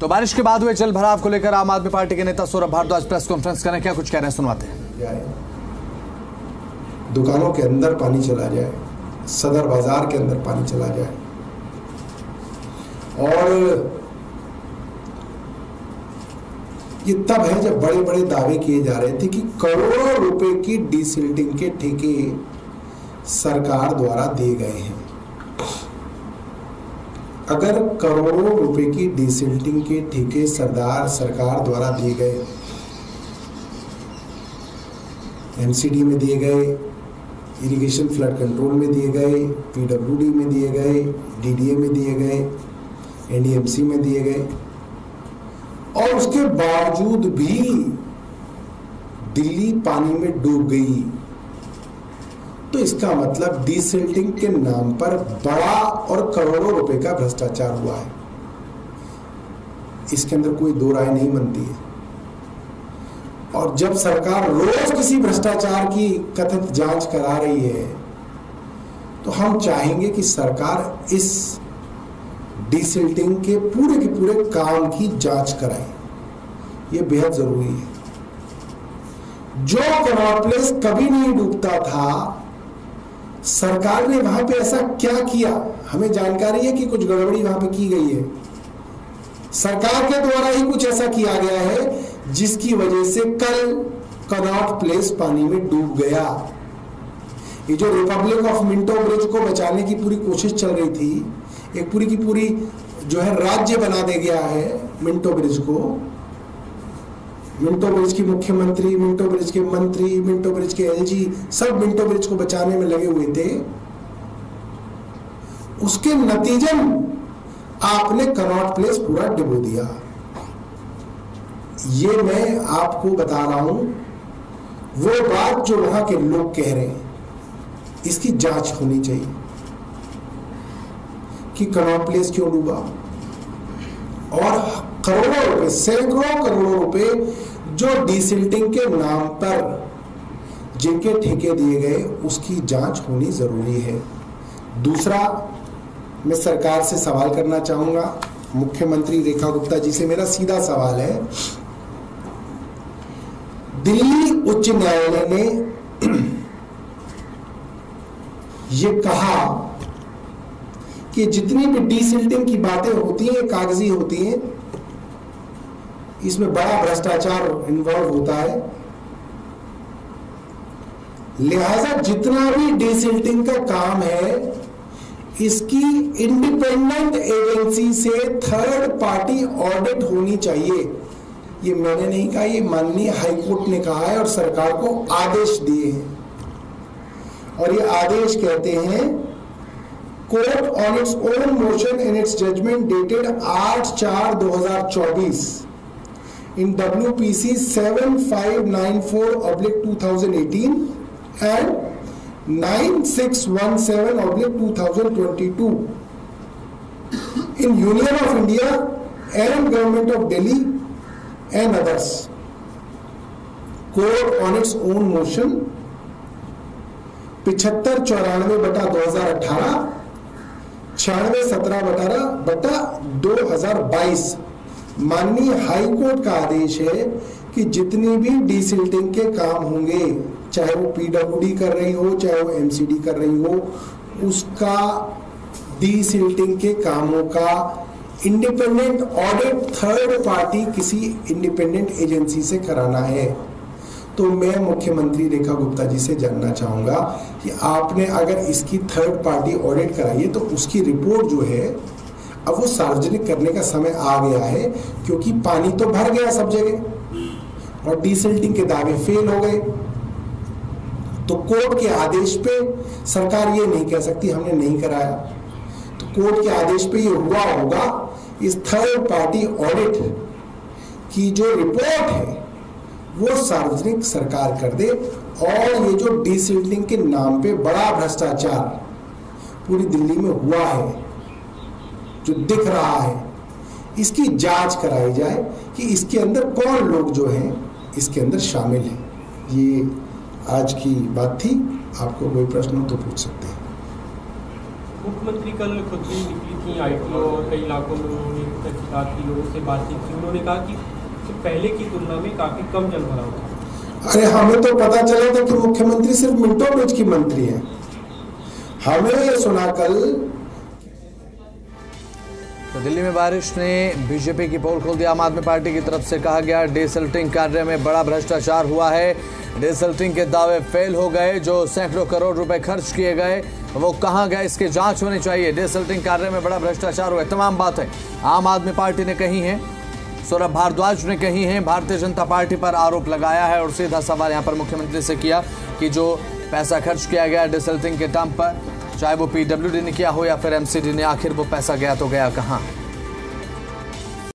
तो बारिश के बाद हुए जल भराव को लेकर आम आदमी पार्टी के नेता सौरभ भारद्वाज प्रेस कॉन्फ्रेंस करें, क्या कुछ कह रहे हैं सुनवाते हैं। दुकानों के अंदर पानी चला जाए, सदर बाजार के अंदर पानी चला जाए, और ये तब है जब बड़े बड़े दावे किए जा रहे थे कि करोड़ों रुपए की डीसिल्टिंग के ठेके सरकार द्वारा दिए गए हैं। अगर करोड़ों रुपए की डीसिल्टिंग के ठेके सरकार द्वारा दिए गए, एमसीडी में दिए गए, इरिगेशन फ्लड कंट्रोल में दिए गए, पीडब्ल्यूडी में दिए गए, डीडीए में दिए गए, एनडीएमसी में दिए गए, और उसके बावजूद भी दिल्ली पानी में डूब गई, तो इसका मतलब डीसिल्टिंग के नाम पर बड़ा और करोड़ों रुपए का भ्रष्टाचार हुआ है। इसके अंदर कोई दो राय नहीं बनती है। और जब सरकार रोज किसी भ्रष्टाचार की कथित जांच करा रही है, तो हम चाहेंगे कि सरकार इस डीसिल्टिंग के पूरे काम की जांच कराए। ये बेहद जरूरी है। जो कनॉट प्लेस कभी नहीं डूबता था, सरकार ने वहां पे ऐसा क्या किया? हमें जानकारी है कि कुछ गड़बड़ी वहां पे की गई है। सरकार के द्वारा ही कुछ ऐसा किया गया है जिसकी वजह से कल कनॉट प्लेस पानी में डूब गया। ये जो रिपब्लिक ऑफ मिंटो ब्रिज को बचाने की पूरी कोशिश चल रही थी, एक पूरी की पूरी जो है राज्य बना दे गया है मिंटो ब्रिज को। मिंटो ब्रिज की मुख्यमंत्री, मिंटो ब्रिज के मंत्री, मिंटो ब्रिज के एलजी सब मिंटो ब्रिज को बचाने में लगे हुए थे। उसके नतीजन आपने कनॉट प्लेस पूरा डुबो दिया। ये मैं आपको बता रहा हूं वो बात जो वहां के लोग कह रहे हैं। इसकी जांच होनी चाहिए कि कनॉट प्लेस क्यों डूबा, और करोड़ों रुपए, सैकड़ों करोड़ों रुपए जो डीसिल्टिंग के नाम पर जिनके ठेके दिए गए, उसकी जांच होनी जरूरी है। दूसरा, मैं सरकार से सवाल करना चाहूंगा, मुख्यमंत्री रेखा गुप्ता जी से मेरा सीधा सवाल है। दिल्ली उच्च न्यायालय ने ये कहा कि जितनी भी डीसिल्टिंग की बातें होती हैं कागजी होती हैं, इसमें बड़ा भ्रष्टाचार इन्वॉल्व होता है। लिहाजा जितना भी डीसिल्टिंग का काम है, इसकी इंडिपेंडेंट एजेंसी से थर्ड पार्टी ऑडिट होनी चाहिए। ये मैंने नहीं कहा, ये माननीय हाईकोर्ट ने कहा है और सरकार को आदेश दिए हैं। और ये आदेश कहते हैं, court on its own motion in its judgement dated 8/4/2024 in WPC 7594/2018 and 9617/2022 in Union of India and Government of Delhi and others. Court on its own motion 7594/2018, 9617/2022 माननीय हाईकोर्ट का आदेश है कि जितनी भी डीसिल्टिंग के काम होंगे, चाहे वो पीडब्ल्यूडी कर रही हो, चाहे वो एमसीडी कर रही हो, उसका डीसिल्टिंग के कामों का इंडिपेंडेंट ऑडिट थर्ड पार्टी किसी इंडिपेंडेंट एजेंसी से कराना है। तो मैं मुख्यमंत्री रेखा गुप्ता जी से जानना चाहूंगा कि आपने अगर इसकी थर्ड पार्टी ऑडिट कराई है, तो उसकी रिपोर्ट जो है अब वो सार्वजनिक करने का समय आ गया है, क्योंकि पानी तो भर गया सब जगह और डीसिल्टिंग के दावे फेल हो गए। तो कोर्ट के आदेश पे सरकार ये नहीं कह सकती हमने नहीं कराया। तो कोर्ट के आदेश पे ये हुआ होगा, इस थर्ड पार्टी ऑडिट की जो रिपोर्ट है वो सार्वजनिक सरकार कर दे, और ये जो डीसिल्टिंग के नाम पे बड़ा भ्रष्टाचार पूरी दिल्ली में हुआ है, जो दिख रहा है, इसकी जांच कराई जाए कि इसके अंदर कौन लोग जो हैं इसके अंदर शामिल हैं। ये आज की बात थी। आपको कोई प्रश्न हो तो पूछ सकते हैं। मुख्यमंत्री कल खुद भी निकली की आईटी और कई इलाकों में उन्होंने तहसीलदार की लोगों से बातचीत की। उन्होंने कहा कि पहले की तुलना में काफ़ी कम जलभराव था। अरे हमें तो पता चला था कि मुख्यमंत्री सिर्फ मिनटों बीच की मंत्री है। हमें ये सुना कल तो दिल्ली में बारिश ने बीजेपी की पोल खोल दी। आम आदमी पार्टी की तरफ से कहा गया डिसल्टिंग कार्य में बड़ा भ्रष्टाचार हुआ है। डिसल्टिंग के दावे फेल हो गए। जो सैकड़ों करोड़ रुपए खर्च किए गए वो कहां गए, इसकी जांच होनी चाहिए। डिसल्टिंग कार्य में बड़ा भ्रष्टाचार हुआ, तमाम बातें आम आदमी पार्टी ने कही हैं, सौरभ भारद्वाज ने कही हैं। भारतीय जनता पार्टी पर आरोप लगाया है और सीधा सवाल यहां पर मुख्यमंत्री से किया कि जो पैसा खर्च किया गया डिसल्टिंग के टर्म पर, चाहे वो पीडब्ल्यूडी ने किया हो या फिर एमसीडी ने, आखिर वो पैसा गया तो गया कहां।